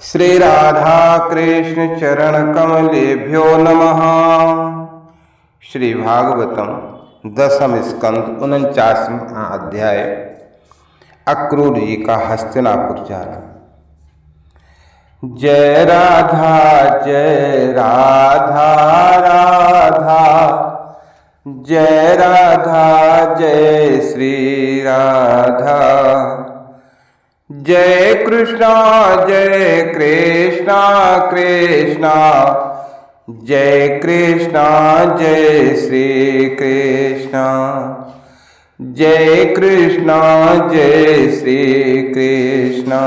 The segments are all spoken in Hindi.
श्री राधा कृष्ण चरण कमलेभ्यो नमः। श्री भागवतम दशम स्कंद 49वां अध्याय। अक्रूर जी का हस्तिनापुर जाना। जय राधा राधा, जय राधा जय श्री राधा। जय कृष्णा कृष्णा जय कृष्णा जय श्री कृष्णा। जय कृष्णा जय श्री कृष्णा।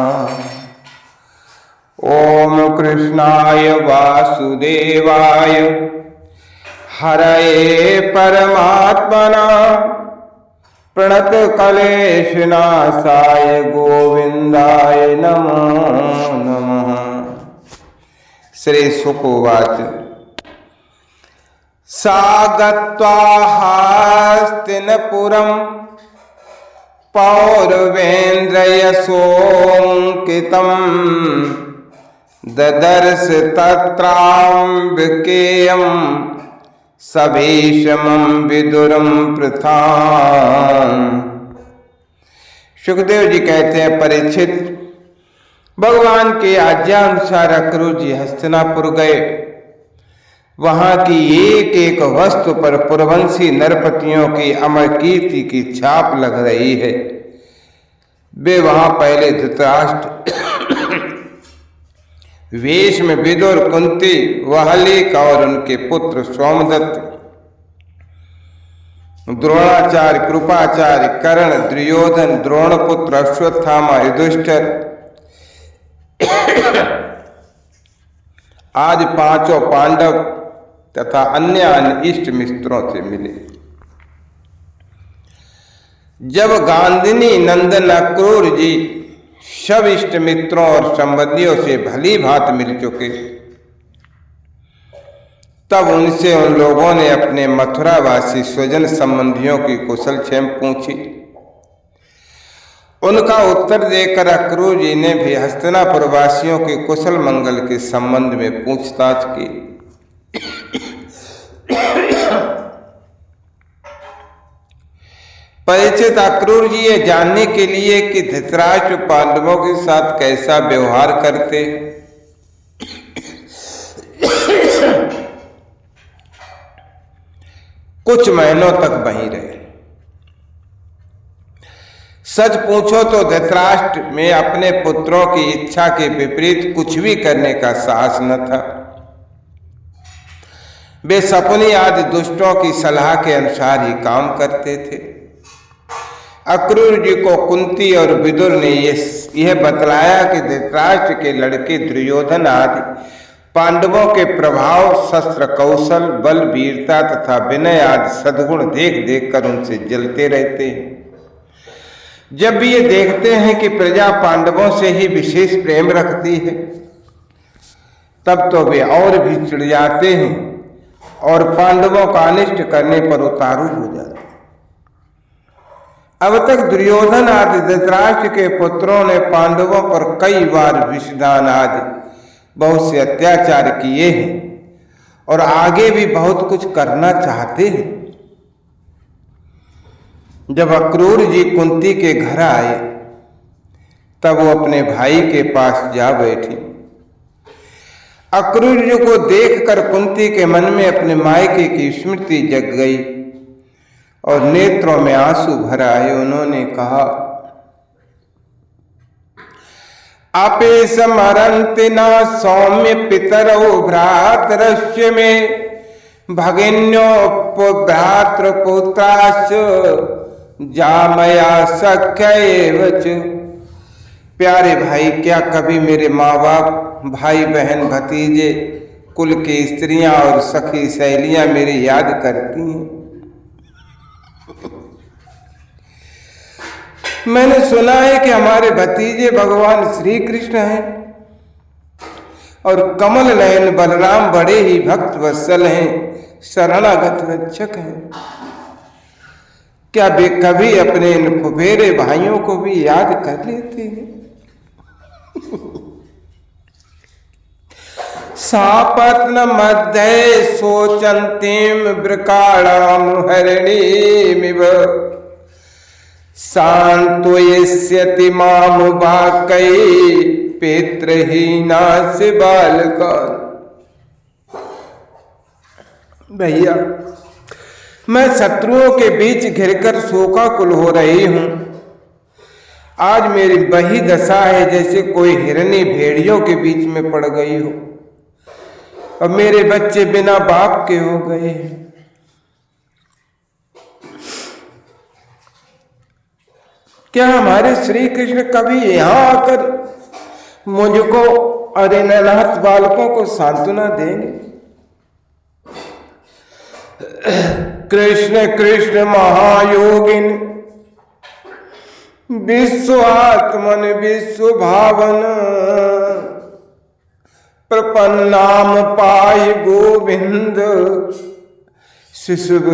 ओम कृष्णाय वासुदेवाय हरये परमात्मना प्रणत क्लेश नाशाय गोविंदाय नमो नमः। श्री शुक उवाच। सा गत्वा हस्तिनपुरं पौरवेन्द्रयशोऽङ्कितं ददर्श तत्राम्बिकेयं सभीषमं विदुरं पृथां। सुखदेव जी कहते हैं, परीक्षित, भगवान की आज्ञा अनुसार अक्रूर जी हस्तिनापुर गए। वहां की एक एक वस्तु पर पुरवंशी नरपतियों की अमर कीर्ति की छाप लग रही है। वे वहां पहले धृतराष्ट्र, वेश में विदुर, कुंती, वहलिक और उनके पुत्र सोमदत्त, द्रोणाचार्य, कृपाचार्य, कर्ण, दुर्योधन, द्रोणपुत्र, अश्वत्थामा, युधिष्ठिर आज पांचों पांडव तथा अन्य इष्ट मित्रों से मिले। जब गांधिनी नंदन अक्रूर जी सब इष्ट मित्रों और संबंधियों से भली भांति मिल चुके, तब उनसे उन लोगों ने अपने मथुरावासी स्वजन संबंधियों की कुशल क्षेम पूछी। उनका उत्तर देकर अक्रूर जी ने भी हस्तिनापुर वासियों के कुशल मंगल के संबंध में पूछताछ की। परिचित अक्रूर जी ये जानने के लिए कि धृतराष्ट्र पांडवों के साथ कैसा व्यवहार करते, कुछ महीनों तक वहीं रहे। सच पूछो तो धृतराष्ट्र में अपने पुत्रों की इच्छा के विपरीत कुछ भी करने का साहस न था। वे शकुनी आदि दुष्टों की सलाह के अनुसार ही काम करते थे। अक्रूर जी को कुंती और विदुर ने यह बतलाया कि धृतराष्ट्र के लड़के दुर्योधन आदि पांडवों के प्रभाव, शस्त्र कौशल, बल, वीरता तथा विनय आदि सद्गुण देख देख कर उनसे जलते रहते हैं। जब भी ये देखते हैं कि प्रजा पांडवों से ही विशेष प्रेम रखती है, तब तो वे और भी चिढ़ जाते हैं और पांडवों का अनिष्ट करने पर उतारू हो जाते हैं। अब तक दुर्योधन आदि धृतराष्ट्र के पुत्रों ने पांडवों पर कई बार विषदान आदि बहुत से अत्याचार किए हैं और आगे भी बहुत कुछ करना चाहते हैं। जब अक्रूर जी कुंती के घर आए, तब वो अपने भाई के पास जा बैठी। अक्रूर जी को देखकर कुंती के मन में अपने मायके की स्मृति जग गई और नेत्रों में आंसू भर आए। उन्होंने कहा, आपे स्मरन्ति न सौम्य पितरौ भ्रातरस्य में भगिन्यो भ्रातृपुत्राश्च जामया सख्य एव च। प्यारे भाई, क्या कभी मेरे माँ बाप, भाई बहन, भतीजे, कुल की स्त्रियां और सखी सहेलियां मेरी याद करती हैं? मैंने सुना है कि हमारे भतीजे भगवान श्री कृष्ण हैं और कमल नयन बलराम बड़े ही भक्त वत्सल हैं, शरणागत रक्षक हैं। क्या वे कभी अपने इन फुफेरे भाइयों को भी याद कर लेते हैं? सापत्न मध्ये शोचन्तीं वृकाणां हरिणीमिव सांत्वयिष्यति मामुवाक्यै पितृहीनास्य बालकान्। भैया, मैं शत्रुओं के बीच घिरकर शोकाकुल हो रही हूं। आज मेरी वही दशा है जैसे कोई हिरनी भेड़ियों के बीच में पड़ गई हो और मेरे बच्चे बिना बाप के हो गए। क्या हमारे श्री कृष्ण कभी यहाँ आकर मुझको और इन अनाथ बालकों को सांत्वना देंगे? कृष्ण कृष्ण महायोगिन विश्व आत्मन विश्व भावन प्रपन्नाम पाहि गोविंद शिशुश्चावसीदिति।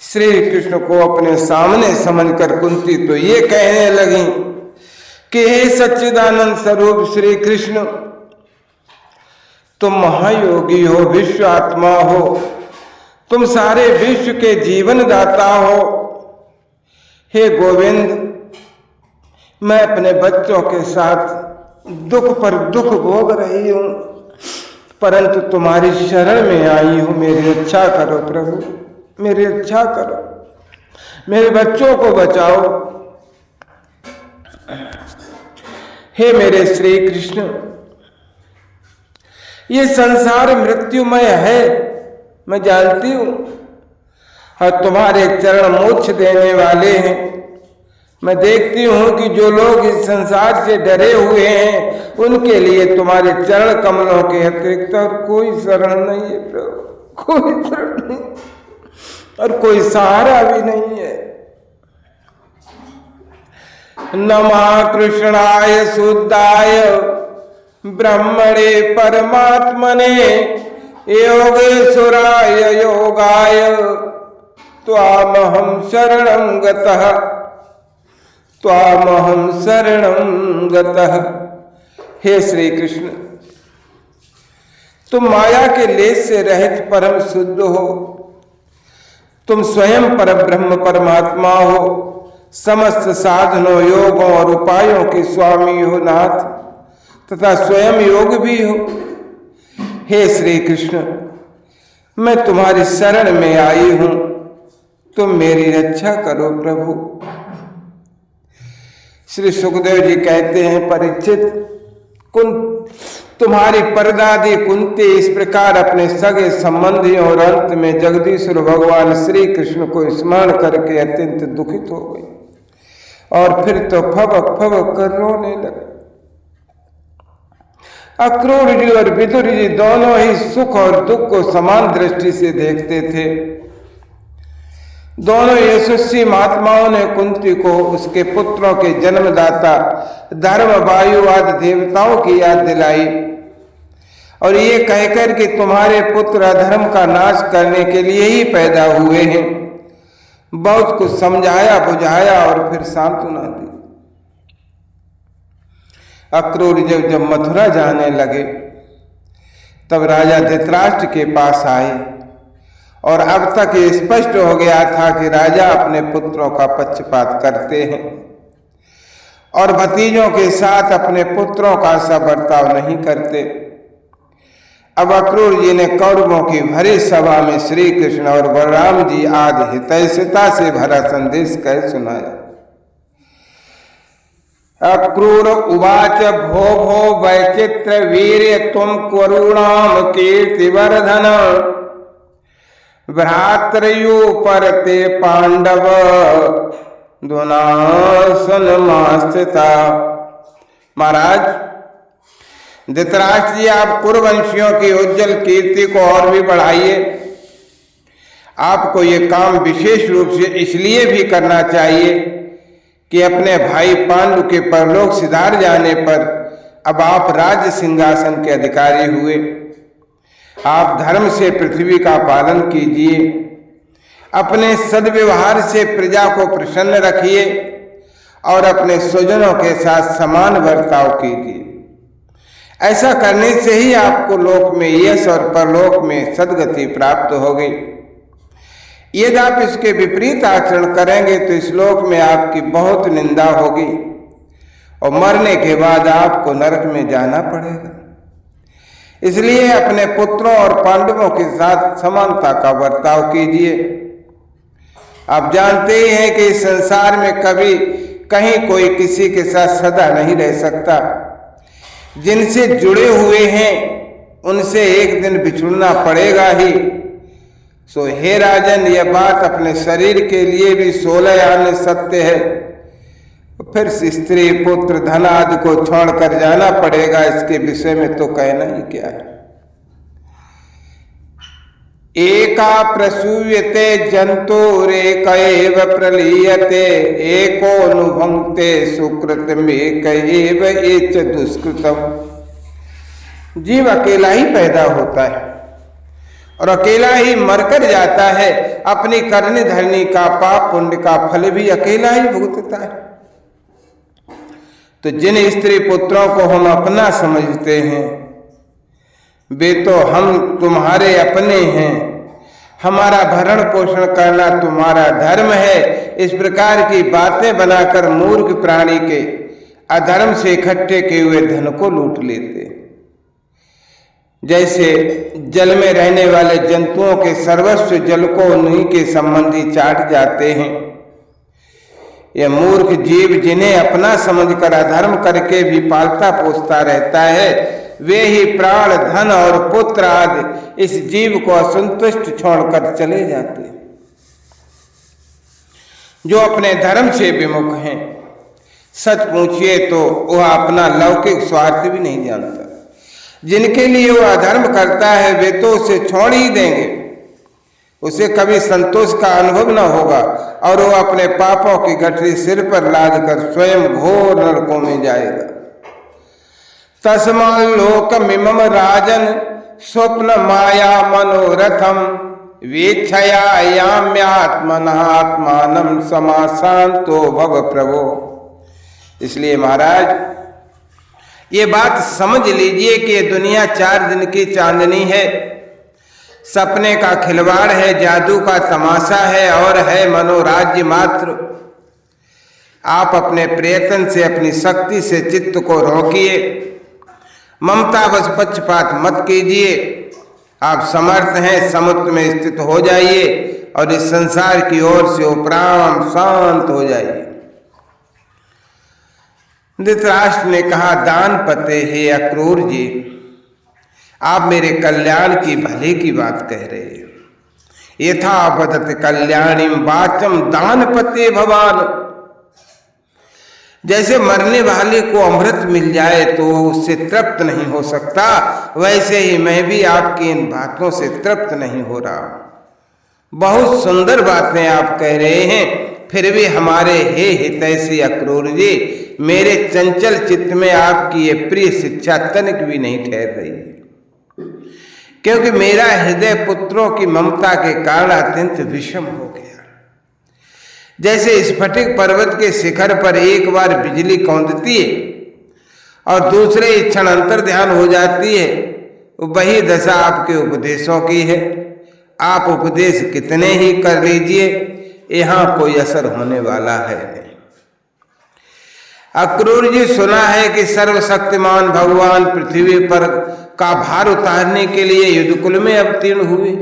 श्री कृष्ण को अपने सामने समझकर कुंती तो ये कहने लगी कि हे सच्चिदानंद स्वरूप श्री कृष्ण, तुम महायोगी हो, विश्व आत्मा हो, तुम सारे विश्व के जीवन दाता हो। हे गोविंद, मैं अपने बच्चों के साथ दुख पर दुख भोग रही हूं, परंतु तुम्हारी शरण में आई हूं। मेरी रक्षा करो प्रभु, मेरी रक्षा करो, मेरे बच्चों को बचाओ। हे मेरे श्री कृष्ण, ये संसार मृत्युमय है, मैं जानती हूं, और तुम्हारे चरण मोक्ष देने वाले हैं। मैं देखती हूं कि जो लोग इस संसार से डरे हुए हैं उनके लिए तुम्हारे चरण कमलों के अतिरिक्त और कोई शरण नहीं है प्रभु, कोई शरण नहीं और कोई सहारा भी नहीं है। नमः कृष्णाय शुद्धाय ब्रह्मणे परमात्मने योगेश्वराय योगाय त्वामहं शरणं गतः, त्वामहं शरणं गतः। हे श्री कृष्ण, तुम माया के लेस से रहित परम शुद्ध हो, तुम स्वयं परब्रह्म परमात्मा हो, समस्त साधनों योगों और उपायों के स्वामी हो नाथ, तथा स्वयं योग भी हो। हे श्री कृष्ण, मैं तुम्हारी शरण में आई हूं, तुम मेरी रक्षा करो प्रभु। श्री सुखदेव जी कहते हैं, परीक्षित, तुम्हारी परदादी कुंती इस प्रकार अपने सगे संबंधियों और अंत में जगदीश्वर भगवान श्री कृष्ण को स्मरण करके अत्यंत दुखित हो गई और फिर तो फबक फबक कर रोने लगे। अक्रूर जी और विदुर जी दोनों ही सुख और दुख को समान दृष्टि से देखते थे। दोनों यशस्वी महात्माओं ने कुंती को उसके पुत्रों के जन्मदाता धर्म वायु आदि देवताओं की याद दिलाई और ये कहकर कि तुम्हारे पुत्र अधर्म का नाश करने के लिए ही पैदा हुए हैं, बहुत कुछ समझाया बुझाया और फिर सांत्वना दी। अक्रूर जब मथुरा जाने लगे तब राजा धृतराष्ट्र के पास आए और अब तक ये स्पष्ट हो गया था कि राजा अपने पुत्रों का पक्षपात करते हैं और भतीजों के साथ अपने पुत्रों का सा बर्ताव नहीं करते। अब अक्रूर जी ने कौरवों की भरी सभा में श्री कृष्ण और बलराम जी आदि हितैषिता से भरा संदेश कह सुनाया। अक्रूर उवाच भो भो वैचित्र वीर्य तुम करुणाम कीर्तिवर्धन भ्रातृयु परते पांडव दुनासनमास्थिता। महाराज धृतराष्ट्र जी, आप कुरुवंशियों की उज्जवल कीर्ति को और भी बढ़ाइए। आपको ये काम विशेष रूप से इसलिए भी करना चाहिए कि अपने भाई पांडु के परलोक सिधार जाने पर अब आप राज्य सिंहासन के अधिकारी हुए। आप धर्म से पृथ्वी का पालन कीजिए, अपने सद्व्यवहार से प्रजा को प्रसन्न रखिए और अपने स्वजनों के साथ समान बर्ताव कीजिए। ऐसा करने से ही आपको लोक में यश और परलोक में सद्गति प्राप्त होगी। यदि आप इसके विपरीत आचरण करेंगे तो इस लोक में आपकी बहुत निंदा होगी और मरने के बाद आपको नरक में जाना पड़ेगा। इसलिए अपने पुत्रों और पांडवों के साथ समानता का बर्ताव कीजिए। आप जानते ही हैं कि इस संसार में कभी कहीं कोई किसी के साथ सदा नहीं रह सकता। जिनसे जुड़े हुए हैं उनसे एक दिन बिछुड़ना पड़ेगा ही। सो हे राजन, यह बात अपने शरीर के लिए भी 16 आने सत्य है। फिर स्त्री पुत्र धन आदि को छोड़कर जाना पड़ेगा, इसके विषय में तो कहना ही क्या है। एका प्रसूयते जंतुरेक एव प्रलीयते एकोऽनुभुङ्क्ते सुकृतमेक एव एच दुष्कृतम्। जीव अकेला ही पैदा होता है और अकेला ही मरकर जाता है। अपनी करनी धरनी का पाप पुण्य का फल भी अकेला ही भुगतता है। तो जिन स्त्री पुत्रों को हम अपना समझते हैं वे तो हम तुम्हारे अपने हैं। हमारा भरण पोषण करना तुम्हारा धर्म है। इस प्रकार की बातें बनाकर मूर्ख प्राणी के अधर्म से इकट्ठे किए हुए धन को लूट लेते। जैसे जल में रहने वाले जंतुओं के सर्वस्व जल को उन्हीं के संबंधी चाट जाते हैं। यह मूर्ख जीव जिन्हें अपना समझकर अधर्म करके भी पालता पोसता रहता है, वे ही प्राण धन और पुत्र आदि इस जीव को असंतुष्ट छोड़कर चले जाते हैं। जो अपने धर्म से विमुख हैं, सच पूछिए तो वह अपना लौकिक स्वार्थ भी नहीं जानता। जिनके लिए वह अधर्म करता है वे तो उसे छोड़ ही देंगे। उसे कभी संतोष का अनुभव न होगा और वो अपने पापों की गठरी सिर पर लादकर स्वयं घोर नरकों में जाएगा। तस्माल्लोकमिमं राजन स्वप्न माया मनोरथम वीक्षया याम्यात्मनात्मानं समासान्तो भव प्रभो। इसलिए महाराज ये बात समझ लीजिए कि दुनिया 4 दिन की चांदनी है, सपने का खिलवाड़ है, जादू का तमाशा है और है मनोराज्य मात्र। आप अपने प्रयत्न से अपनी शक्ति से चित्त को रोकिए, ममता बस पक्षपात मत कीजिए। आप समर्थ हैं, समुद्र में स्थित हो जाइए और इस संसार की ओर से उपराम शांत हो जाइए। धृतराष्ट्र ने कहा, दान पते हे अक्रूर जी, आप मेरे कल्याण की भले की बात कह रहे हैं। यथा वदत कल्याणीं वाचम दान पते भवान। जैसे मरने वाले को अमृत मिल जाए तो उससे तृप्त नहीं हो सकता, वैसे ही मैं भी आपकी इन बातों से तृप्त नहीं हो रहा। बहुत सुंदर बातें आप कह रहे हैं, फिर भी हमारे हे हितैषी अक्रूर जी, मेरे चंचल चित्त में आपकी ये प्रिय शिक्षा तनिक भी नहीं ठहर रही है। क्योंकि मेरा हृदय पुत्रों की ममता के कारण अत्यंत विषम हो गया। जैसे स्फटिक पर्वत के शिखर पर एक बार बिजली कौंधती है और दूसरे क्षण अंतर्ध्यान हो जाती है, वही दशा आपके उपदेशों की है। आप उपदेश कितने ही कर लीजिए, यहाँ कोई असर होने वाला है नहीं। अक्रूर जी, सुना है कि सर्वशक्तिमान भगवान पृथ्वी पर का भार उतारने के लिए युद्धकुल में अवतीर्ण हुए।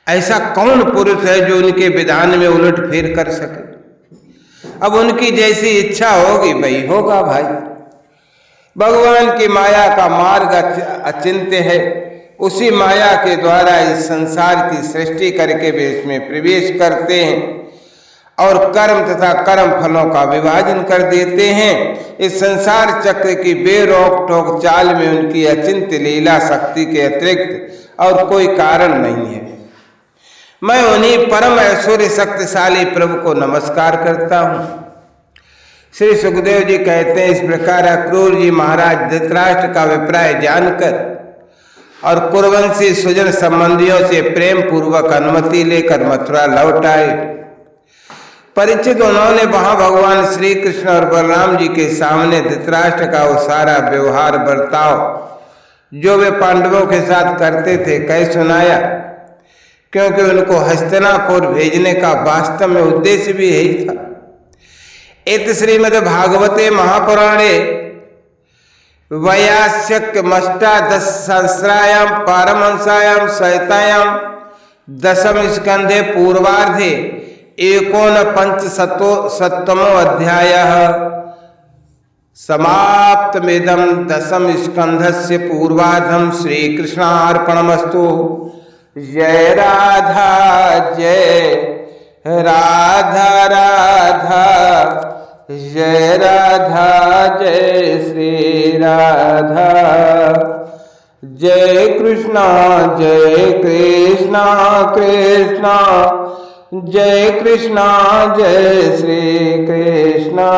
ऐसा कौन पुरुष है जो उनके विधान में उलट फेर कर सके। अब उनकी जैसी इच्छा होगी वही होगा भाई। भगवान की माया का मार्ग अचिंत्य है। उसी माया के द्वारा इस संसार की सृष्टि करके वे इसमें प्रवेश करते हैं और कर्म तथा कर्म फलों का विभाजन कर देते हैं। इस संसार चक्र की बेरोक टोक चाल में उनकी अचिंत्य लीला शक्ति के अतिरिक्त और कोई कारण नहीं है। मैं उन्हीं परम ऐश्वर्य शक्तिशाली प्रभु को नमस्कार करता हूँ। श्री सुखदेव जी कहते हैं, इस प्रकार अक्रूर जी महाराज धृतराष्ट्र का अभिप्राय जानकर और कुरुवंशी सुजन संबंधियों से प्रेम पूर्वक अनुमति लेकर मथुरा लौट आए। परिचित उन्होंने वहां भगवान श्री कृष्ण और बलराम जी के सामने धृतराष्ट्र का वो सारा व्यवहार बर्ताव जो वे पांडवों के साथ करते थे कह सुनाया, क्योंकि उनको हस्तिनापुर भेजने का वास्तव में उद्देश्य भी यही था। इत श्रीमद्भागवते महापुराणे वैयास्यकमष्टादश सहस्रायां पारमहंसायां संहितायां दशम स्कंधे पूर्वार्धे एकोनपंचशतमो अध्यायः समाप्तमिदं दशम स्कंधस्य पूर्वार्धं श्रीकृष्णार्पणमस्तु। जय राधा जय राधा राधा जय राधा जय श्री राधा। जय कृष्णा कृष्णा जय कृष्णा जय श्री कृष्णा।